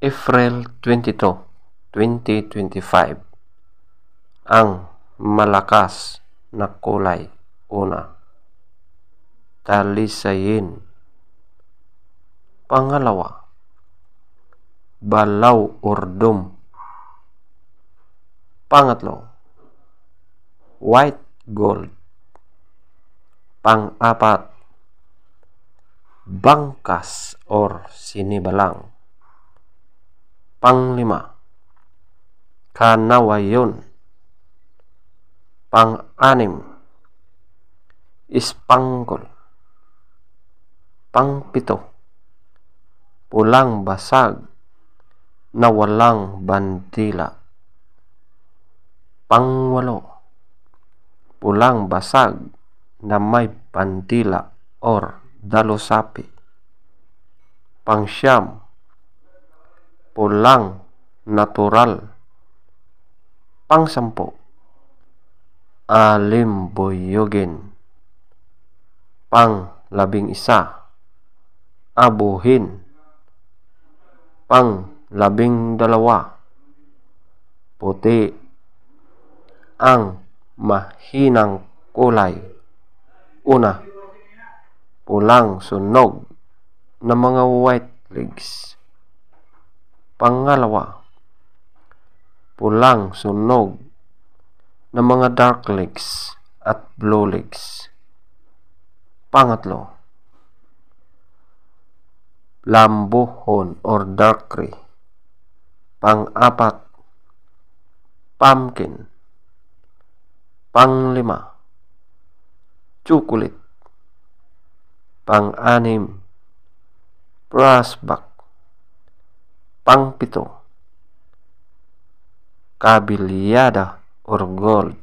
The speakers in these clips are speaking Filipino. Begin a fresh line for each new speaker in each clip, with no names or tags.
April 22, 2025. Ang malakas na kulay. Una, talisayin. Pangalawa, balaw urdom. Pangatlo, white gold. Pang-apat, bangkas or sinibalang. Panglima, kanawayon. Pang-anim, ispanggol. Pangpito, pulang basag na walang bandila. Pangwalo, pulang basag na may bandila or dalusapi. Pangsyam, pulang natural. Pangsampu, alimbuyugin. Pang-11, abuhin. Pang-12, puti. Ang mahinang kulay. Una, pulang sunog na mga white legs. Pangalawa, pulang sunog na mga dark legs at blue legs. Pangatlo, lambuhon or dark gray. Pang-apat, pumpkin. Panglima, chocolate. Pang-anim, brassback. Pangpito, kabilyada or gold.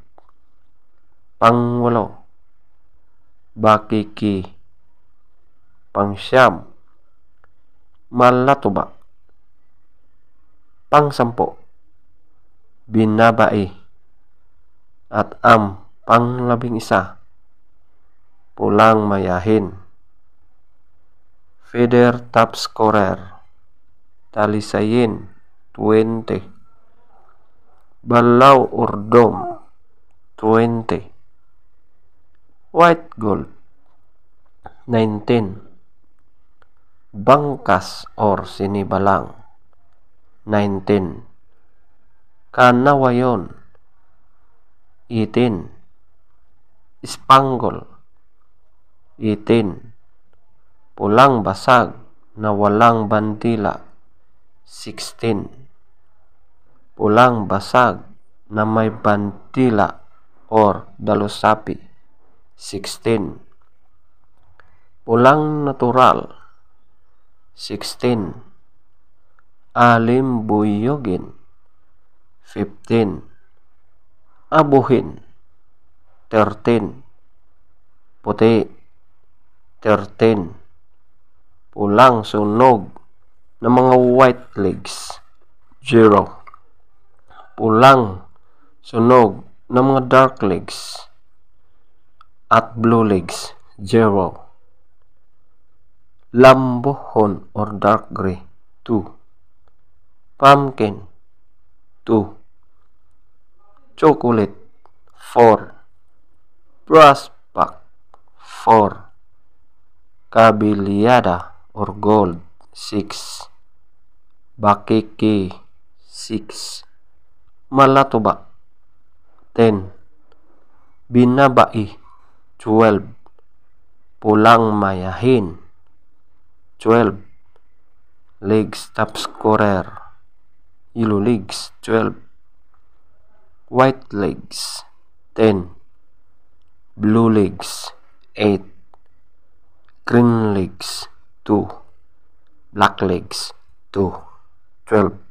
Pangwalo, bakiki. Pangsyam, malatuba. Pangsampo, binabai. At ang pang-11, pulang mayahin. Feather top scorer, talisayin 20. Balaw urdom 20. White gold 19. Bangkas or sinibalang 19. Kanawayon 18. Spangle 18. Pulang basag na walang bandila 16. Pulang basag na may bandila or dalusapi 16. Pulang natural 16. Alimbuyugin 15. Abuhin 13. Puti 13. Pulang sunog ng mga white legs 0. Pulang sunog ng mga dark legs at blue legs 0. Lambuhon or dark gray 2. Pumpkin 2. Chocolate 4. Brassback 4. Kabilyada or gold 6. Bakiki 6. Malatuba 10. Binabai 12. Pulang mayahin 12. Legs top scorer, yellow legs 12. White legs 10. Blue legs 8. Green legs 2. Black legs 2. 12.